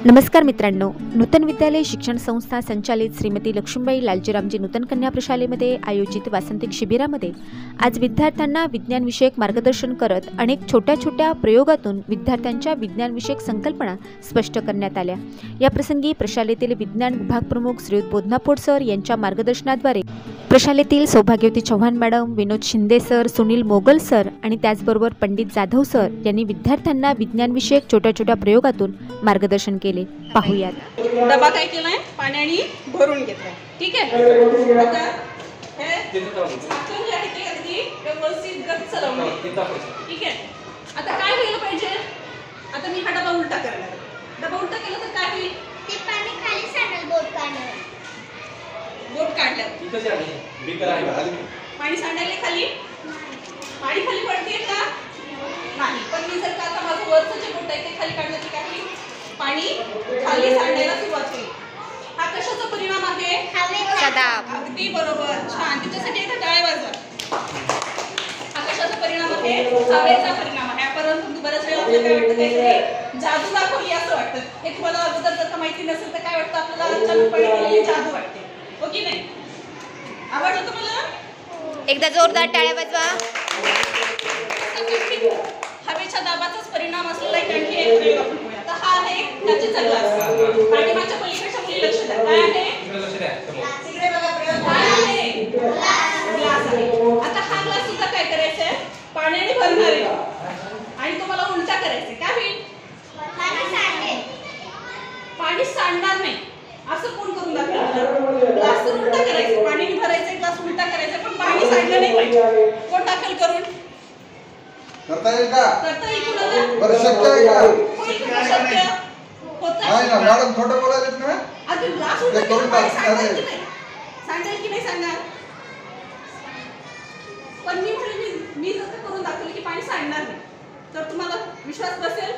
नमस्कार मित्रांनो, नूतन विद्यालय शिक्षण संस्था संचालित श्रीमती लक्ष्मीबाई लालजीरामजी नूतन कन्या प्रशालेमध्ये आयोजित वासंतिक शिबिरामध्ये आज विद्यार्थ्यांना विज्ञानविषयक मार्गदर्शन करत अनेक छोट्या छोट्या प्रयोगातून विद्यार्थ्यांच्या विज्ञानविषयक संकल्पना स्पष्ट करण्यात आल्या। या प्रसंगी प्रशालेतील विज्ञान विभाग प्रमुख श्रीयुत बोधनापोड सर यांच्या मार्गदर्शनाद्वारे प्रशालेतील सौभाग्यवती चव्हाण मॅडम, विनोद शिंदे सर, सुनील मोगल सर आणि त्याचबरोबर पंडित जाधव सर यांनी विद्यार्थ्यांना विज्ञानविषयक छोट्या छोट्या प्रयोगातून मार्गदर्शन केले। पाहूयात। डबा काय केलाय, पाण्याने भरून घेतलाय। ठीक आहे, आता हे झाकण जे आहे ते अगदी व्यवस्थित गच्च लावून, ठीक आहे। आता काय व्हायला पाहिजे, आता मी हा डबा उलटा करणार। डबा उलटा केला तर काय होईल, ते पाणी खाली सांडेल, बोट काढणार, बोट काढलं इथं जे आहे बीकर आहे पाणी सांडायला खाली, पाणी खाली पडते का नाही, पण मी जर का आता माझं वरचं जे बोट आहे ते खाली काढलं तर काय होईल, पाणी खाली सांडायला सुरुवात होईल। हा कशाचा परिणाम आहे, हवेचा। अगदी बरोबर, छान। त्याच्यासाठी इथे टाळ्या वाजवा। हा कशाचा परिणाम आहे, हवेचा परिणाम आहे। परंतु बऱ्याच वेळा आपल्याला काय वाटतं, काहीतरी जादू दाखवली असं वाटतं। हे तुम्हाला अगोदर जर का माहिती नसेल तर काय वाटतं आपल्याला, अचानकपणे केलेली जादू वाटते, हो की नाही? आवडलं तुम्हाला? एकदा जोरदार टाळ्या वाजवा। हवेच्या दाबाचाच परिणाम असलेला एक आणखी एक प्रयोग आपण करूया। आता हा आहे काचेचा ग्लास, आणि माझ्या पलीकडच्या मुली लक्ष द्या, काय आहे, तिकडे बघा प्रयोग, काय आहे, ग्लास आहे। आता हा ग्लास सुद्धा काय करायचा आहे, पाण्याने भरणार आहे आणि तुम्हाला उलटा करायचा आहे। काय होईल, पाणी सांडणार नाही। असं कोण करून दाखवेल, ग्लास उलटा करायचा, पाण्याने भरायचा, ग्लास उलटा करायचा, पण पाणी सांडलं नाही पाहिजे। कोण दाखल करून करता येईल का? करता येईल कुणाला? बरं, शक्य आहे का? शक्य होतं नाही ना मॅडम, खोटं बोलायचं ना। आता ग्लास उलटा केला, पाणी सांडेल की नाही, सांडेल की नाही सांगणार, पण मी म्हणे मी जर करून दाखवलं की पाणी सांडणार नाही, तर तुम्हाला विश्वास बसेल?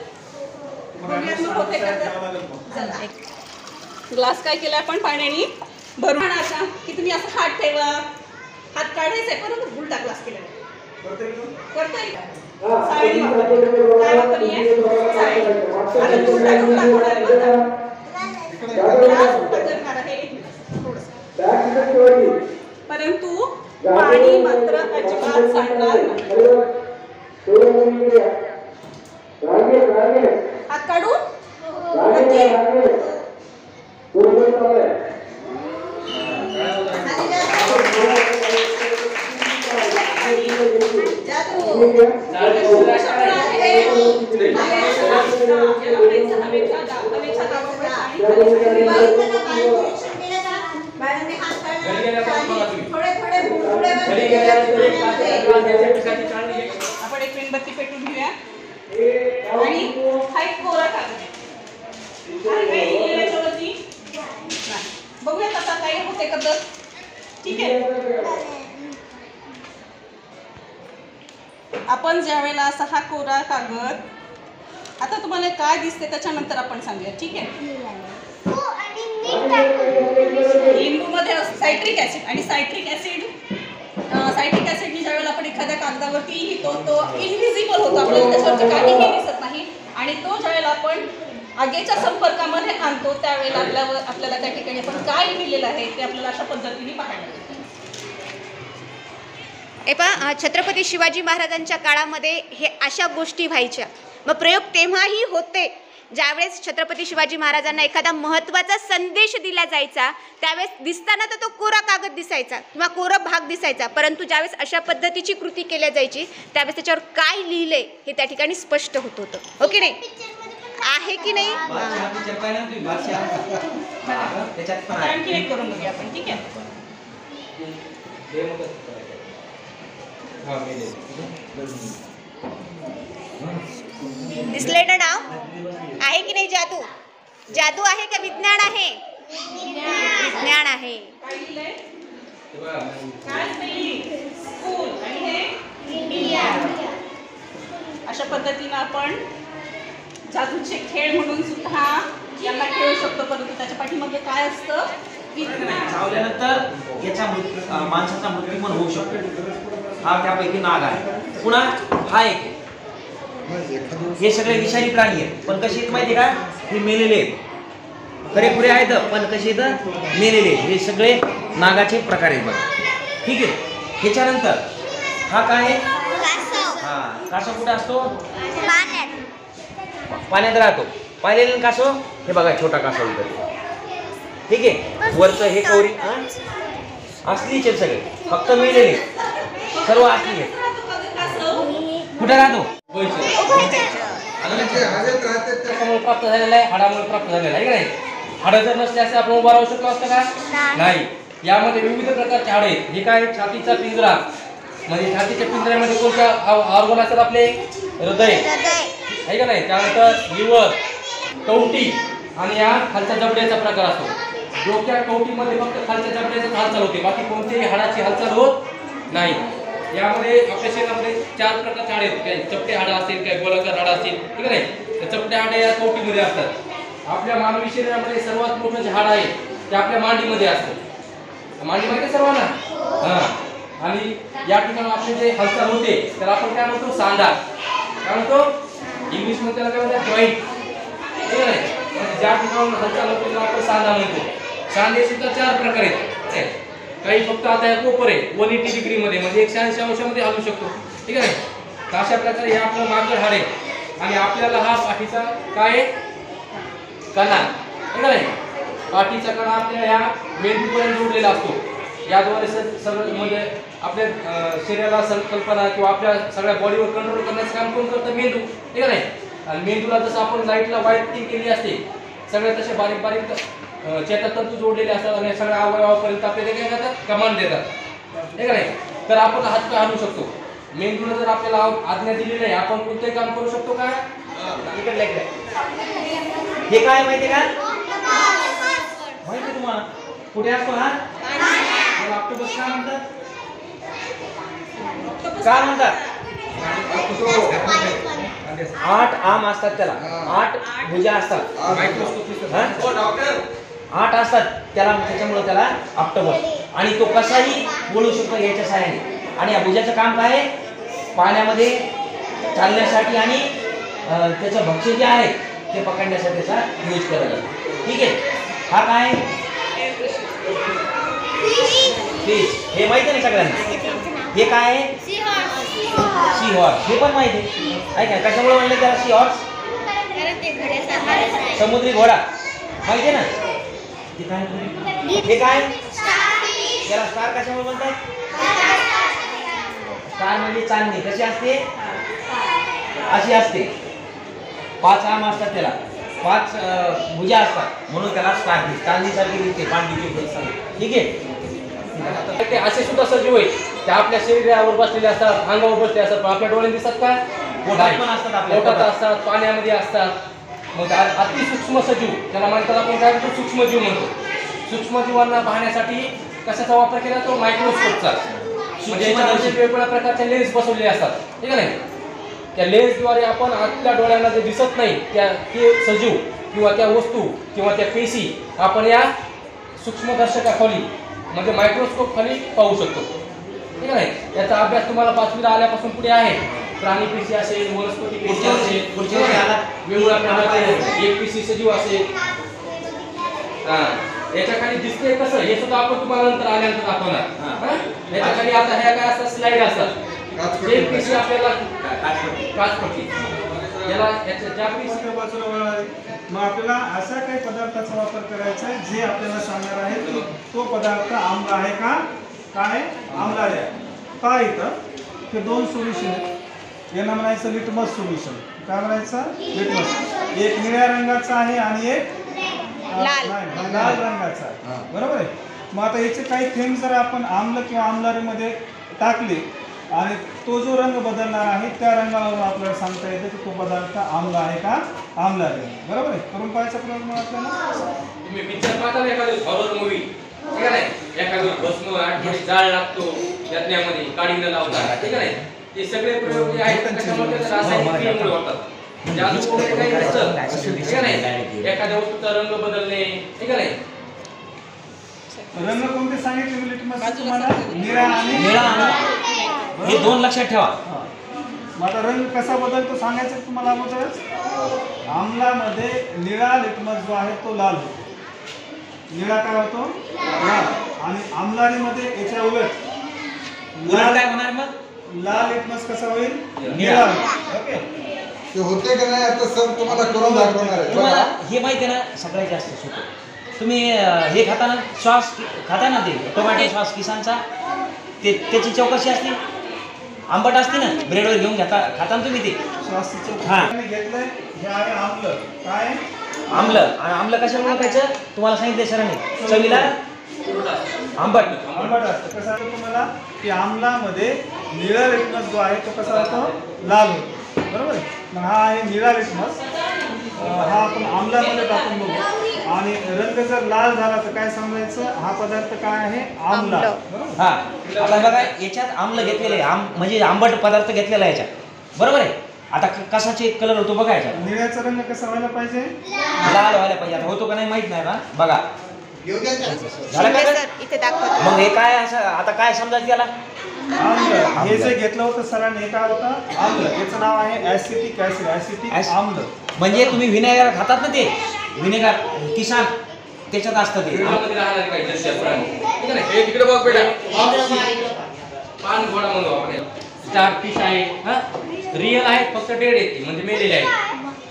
होते का? ग्लास काय केला आपण, पाण्याने भरून आणायचा की तुम्ही असं हात ठेवा, हात काढायचा आहे, परंतु उलटा ग्लास केलेला करता येईल का? साडी काय वापरली आहे, साडी। आता उलटा करून दाखवणार आहे बरं का? ग्लास उलटा करणार आहे थोडंसं, परंतु पाणी मात्र अजिबात सांडणार नाही। हात काढून नक्की आपण एक मेणबत्ती पेटून घेऊया आणि हा एक कोरा कागद आहे, बघूया आता काय होते पद्धत। ठीक आहे, आपण ज्या वेळेला असा हा कोरा कागद, आता तुम्हाला काय दिसते त्याच्यानंतर आपण सांगूया। ठीक आहे, लिंबू मध्ये सायट्रिक ऍसिड, आणि सायट्रिक ऍसिडने ज्या वेळेला आपण एखाद्या कागदावरती लिहितो तो इनव्हिजिबल होतो, आपल्याला त्याच्यावरती काहीही दिसत नाही, आणि तो ज्या वेळेला आपण आगीच्या संपर्कामध्ये आणतो त्यावेळेला आपल्याला त्या ठिकाणी आपण काय लिहिलेलं आहे ते आपल्याला अशा पद्धतीने पाहायला मिळतं। छत्रपती शिवाजी महाराजांच्या काळामध्ये हे अशा गोष्टी व्हायच्या। मग प्रयोग तेव्हाही होते ज्यावेळेस छत्रपती शिवाजी महाराजांना एखादा महत्त्वाचा संदेश दिला जायचा, त्यावेळेस दिसताना तर तो कोरा कागद दिसायचा किंवा कोरा भाग दिसायचा, परंतु ज्यावेळेस अशा पद्धतीची कृती केल्या जायची त्यावेळेस त्याच्यावर काय लिहिलंय हे त्या ठिकाणी स्पष्ट होत होतं, हो की नाही? आहे की नाही? आणखी एक करून बघूया आपण। ठीक आहे, दिसले ना नाव? आहे की नाही? जादू, जादू आहे का विज्ञान आहे? विज्ञान आहे। काय लिहिलंय, काय स्पेलिंग, स्कूल, आणि हे इंडिया। अशा पद्धतीने आपण जादूचे खेळ म्हणून सुद्धा याला खेळू शकतो, परंतु त्याच्या पाठीमागे काय असतं, चावल्यानंतर याच्या माणसाचा मृत्यू पण होऊ शकतो। हा त्यापैकी नाग आहे। पुन्हा हा एक हे सगळे विषारी प्राणी आहेत, पण कसे आहेत माहिती का, हे मेलेले आहेत, खरेखुरे आहेत पण कसे आहेत मेलेले. हे सगळे नागाचे प्रकार आहेत बघा. ठीक आहे. ह्याच्यानंतर हा काय आहे? हा कासव कुठे असतो? पाण्यात राहतो. पाहिलेलं कासव हे बघा, छोटा कासव इथं. ठीक आहे. वरचं हे कवरी असलीच आहेत सगळे, फक्त मिळलेले सर्व असली आहेत. कुठे राहतो? त्याच्यामुळे प्राप्त झालेला आहे, हाडामुळे प्राप्त झालेला आहे का नाही? हाडं जर नसले असते आपण उभा राहू शकलो असतं का? नाही. यामध्ये विविध प्रकारचे हाडे आहेत. हे काय? छातीचा पिंजरा, म्हणजे छातीच्या पिंजऱ्यामध्ये कोणत्या ऑर्गन असतात आपले? हृदय आहे का नाही? त्यानंतर लिव्हर, कवटी आणि या खालच्या जबड्याचा प्रकार असतो. डोक्या कवटीमध्ये फक्त खालच्या जबड्याची हालचाल होते, बाकी कोणत्याही हाडाची हालचाल होत नाही. यामध्ये आपल्या शरीरामध्ये 4 प्रकारचे हाडे आहेत. काही चपटे हाडं असतील, काही गोलाकार हाडं असतील, ठीक आहे नाही? तर चपटे हाडे या कवटीमध्ये असतात. आपल्या मानवी शरीरामध्ये सर्वात मोठं जे हाड आहे ते आपल्या मांडीमध्ये असतं. मांडी माहिती सर्वांना? हां. आणि या ठिकाणी आपले जे हालचाल होते त्याला आपण काय म्हणतो? सांधा. काय म्हणतो? इंग्लिशमध्ये त्याला काय म्हणतात? जॉईंट. ठीक आहे. ज्या ठिकाणी हालचाल होते त्याला आपण सांधा म्हणतो. सांधे सुद्धा 4 प्रकार आहेत. काही फक्त आता हे कोपर आहे 180 डिग्रीमध्ये, म्हणजे 180 अंशामध्ये हलू शकतो. ठीक आहे. तर अशा प्रकारे हे आपलं मागं हाड आहे. आणि आपल्याला हा पाठीचा काय आहे? कणा. ठीक आहे. पाठीचा कणा आपल्या ह्या मेंदूपर्यंत जोडलेला असतो. याद्वारे सगळं म्हणजे आपल्या शरीराला संकल्पना किंवा आपल्या सगळ्या बॉडीवर कंट्रोल करण्याचं काम कोण करतं? मेंदू. ठीक आहे. आणि मेंदूला जसं आपण लाईटला वाईटिंग केली असते, सगळे तसे बारीक बारीक चेतातंतू जोडलेले असतात आणि सगळ्या अवयवापर्यंत आपल्याला काय करतात? कमांड देतात. ठीक आहे. तर आपण हात पाय हलवू शकतो. मेंदूने जर आपल्याला आज्ञा दिली नाही, आपण कोणतंही काम करू शकतो का? इकडे हे काय माहिती का? माहिती तुम्हाला कुठे असतो हा? ऑक्टोपस का म्हणतात? काय म्हणतात? 8 आम असतात त्याला, 8 भुजा असतात. 8 असतात त्याला, त्याच्यामुळे त्याला ऑक्टोपस. आणि तो कसाही बोलू शकतो याच्या सहाय्याने. आणि या भुजाचं काम काय आहे? पाण्यामध्ये चालण्यासाठी आणि त्याचं भक्ष्य जे आहे ते पकडण्यासाठी त्याचा यूज करत असतो. ठीक आहे. हा काय? फिश. हे माहिती आहे ना सगळ्यांना? हे काय आहे? Seahorse. हे पण माहिती आहे काय? कशामुळे म्हणलं त्याला सी हॉर्स? समुद्री घोडा. माहिती आहे ना? हे काय? हे काय? त्याला स्टार कशामुळे म्हणतात? स्टार म्हणजे चांदणी. कशी असते? अशी असते. 5 आम असतात त्याला, 5 भुजा असतात, म्हणून त्याला स्टार फिश. चांदणीसारखी दिसते, पांढरी. ठीक आहे. ते असे सुद्धा सजीव आहेत ते आपल्या शरीरावर बसलेले असतात, अंगावर बसले असतात, पण आपल्या डोळ्याने दिसतात का? पोटात पण असतात, आपल्या पोटात असतात, पाण्यामध्ये असतात. मग अतिसूक्ष्म सजीव त्याला म्हणतात, आपण काय म्हणतो? सूक्ष्मजीव म्हणतो. सूक्ष्मजीवांना पाहण्यासाठी कशाचा वापर केला तो? मायक्रोस्कोपचा. म्हणजे याच्यामध्ये वेगवेगळ्या प्रकारचे लेन्स बसवलेले असतात. ठीक आहे. त्या लेन्सद्वारे आपण आपल्या डोळ्यांना जे दिसत नाही ते सजीव किंवा त्या वस्तू किंवा त्या पेशी आपण या सूक्ष्मदर्शकाखाली म्हणजे मायक्रोस्कोप खाली पाहू शकतो. ठीक आहे. याचा अभ्यास तुम्हाला 5वीला आल्यापासून पुढे आहे. प्राणी पेशी असेल, वनस्पती पेशी असेल, वेगवेगळ्या प्रकारचे एक पेशी सजीव असेल. याच्या खाली दिसते कसं हे सुद्धा आपण तुम्हाला नंतर आल्यानंतर दाखवणार. याच्या खाली आता ह्या काय असतात? स्लाइड असतात. जे पेशी आपल्याला काचपट्टी याला ज्या पेशी बाजूला वळाले, मग आपल्याला अशा काही पदार्थाचा वापर करायचा आहे जे आपल्याला सांगणार आहे की तो पदार्थ आम्ल आहे का? काय? आम्लारी आहे का? इथं ते 2 सोल्युशन आहेत. यांना म्हणायचं लिटमस सोल्युशन. काय म्हणायचं? लिटमस. एक निळ्या रंगाचा आहे आणि एक लाल रंगाचा आहे. बरोबर आहे. मग आता याचे काही थेंब जर आपण आम्ल किंवा आम्लारीमध्ये टाकले आणि तो जो रंग बदलणार आहे त्या रंगावरून आपल्याला सांगता येतं की तो पदार्थ आम्ल आहे का आम्लारी आहे. बरोबर आहे. करून पाहायचा प्रयत्न आपल्याला. तुम्ही पिक्चर पाहता ना एखादी हॉरर मूवी, ठीक आहे. एखादी भस्म आठवडी जाळ लागतो यज्ञामध्ये काडी न लावता. ठीक आहे. ते सगळे प्रयोग जे आहेत त्याच्यामध्ये रासायनिक क्रियेमुळे होतात. जादू वगैरे काही नसतं. ठीक आहे. एखाद्या वस्तूचा रंग बदलणे. ठीक आहे. रंग कोणते सांगितले लिटमस तुम्हाला? निळा आणि निळा. हे 2 लक्षात ठेवा. मग आता रंग कसा बदलतो सांगायचं तुम्हाला अगोदरच. आम्लामध्ये निळा लिटमस जो आहे तो लाल होतो. निळा काय होतो लाल. आणि आम्लारीमध्ये याच्या उलट उलट काय होणार मग लाल लिटमस कसा होईल निळा. ओके. ते होते की नाही आता सर तुम्हाला करून दाखवणार आहे तुम्हाला बघा. हे माहिती आहे ना सगळ्यात जास्त सोपं. तुम्ही हे खाता ना श्वास खाता ना ते टोमॅटो श्वास किसानचा त्याची चव कशी असते आंबट असते ना ब्रेडवर घेऊन खाता ना तुम्ही ते श्वासाचं हा. मी घेतलंय हे आहे आम्ल काय आम्ल. आणि आम्ल कशामुळे खायचं तुम्हाला सांगितलं सरांनी चवीला आंबट. आंबट असतं. कसं असतं तुम्हाला की आम्लामध्ये निळा लिटमस जो आहे तो कसा होतो लाल होतो बरोबर आहे. मग हा आहे निळा लिटमस. हा आपण आम्लामध्ये टाकून बघू आणि रंग जर लाल झाला तर काय समजायचं हा पदार्थ काय आहे आम्ला आम्ल. बरोबर. हा आता बघा याच्यात आम्ल घेतलेले आहे म्हणजे आंबट पदार्थ घेतलेला आहे याच्यात बरोबर आहे. आता कसाचे कलर होतो बघा याच्यात निळ्याचा रंग कसा व्हायला पाहिजे लाल व्हायला पाहिजे. आता होतो का नाही माहित नाही ना बघा झालं शिंदे का? सर इथे दाखवतो. मग हे काय असं आता काय समजायचं त्याला आम्ल हे जे घेतलं होतं सरांनी हे काय होतं आम्ल. याचं नाव आहे ऍसिटिक ऍसिड ऍसिटिक आम्ल. म्हणजे तुम्ही व्हिनेगर खातात ना ते व्हिनेगर किसान त्याच्यात असतं ते मध्ये राहणारे काही जलचर प्राणी ठीक आहे ना. हे तिकडे बघ बेटा पान घोडा म्हणतो आपण स्टार फिश आहे हा रिअल आहे फक्त डेड येते म्हणजे मेलेले आहे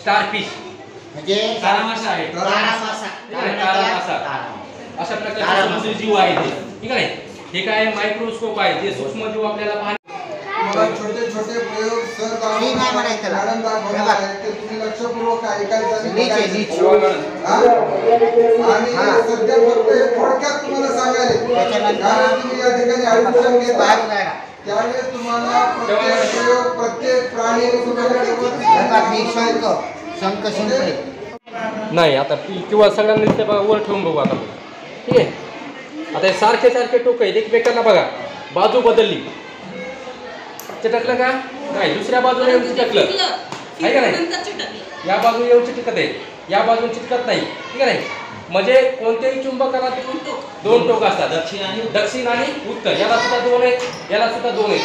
स्टार फिश म्हणजे काळा मासा आहे काळा मासा. काळा मासा अशा प्रकारचे समुद्री जीव आहे ते ठीक आहे. हे काय मायक्रोस्कोप आहे जे सूक्ष्म जीव आपल्याला पाहणे मला छोटे छोटे प्रयोग सर मी नाही म्हणायचं त्याला. मॅडम दाखवणार आहे ते तुम्ही लक्षपूर्वक ऐकायचं आणि नीचे, बघायचं. नीचे. हा? आणि सध्या फक्त हे थोडक्यात तुम्हाला सांगायला त्याच्यानंतर कारण तुम्ही या ठिकाणी ऍडमिशन घेता बाहेर जायला. त्यावेळेस तुम्हाला प्रत्येक प्रयोग प्रत्येक प्राणी तुम्हाला बघा, मी शंख शंख शिंपले. नाही आता किंवा सगळ्यांनी ते बघा वर ठेवून बघू आता ठीक आहे. आता हे सारखे सारखे टोक आहेत एकमेकांना बघा बाजू बदलली चिटकलं का नाही दुसऱ्या बाजूला येऊन चिटकलं आहे का नाही. नंतर चिटकलं. या बाजू येऊन चिटकत आहे या बाजून चिटकत नाही ठीक आहे. म्हणजे कोणत्याही चुंबकाला दोन टोक असतात दक्षिण आणि उत्तर. याला सुद्धा दोन आहेत याला सुद्धा दोन आहेत.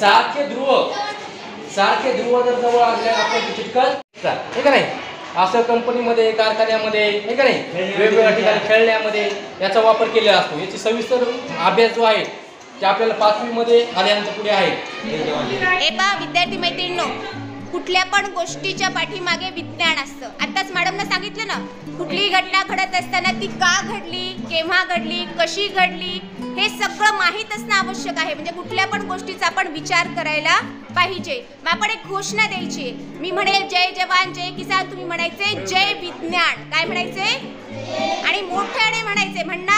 सारखे ध्रुव जर जवळ असल्या आपण चिटकत हे का नाही. असं कंपनीमध्ये कारखान्यामध्ये हे का नाही वेगवेगळ्या ठिकाणी खेळण्यामध्ये याचा वापर केलेला असतो. याची सविस्तर अभ्यास जो आहे ते आपल्याला 5वी मध्ये आल्यानंतर पुढे आहे. हे पहा विद्यार्थी मैत्रिणींनो कुठल्या पण गोष्टीच्या पाठीमागे विज्ञान असतं. आताच मॅडमनं सांगितलं ना कुठलीही घटना घडत असताना ती का घडली केव्हा घडली कशी घडली हे सगळं माहीत असणं आवश्यक आहे. म्हणजे कुठल्या पण गोष्टीचा आपण विचार करायला पाहिजे. मग आपण एक घोषणा द्यायची. मी म्हणेल जय जवान जय किसान तुम्ही म्हणायचे जय विज्ञान. काय म्हणायचे आणि मोठ्याने म्हणायचे. म्हणणार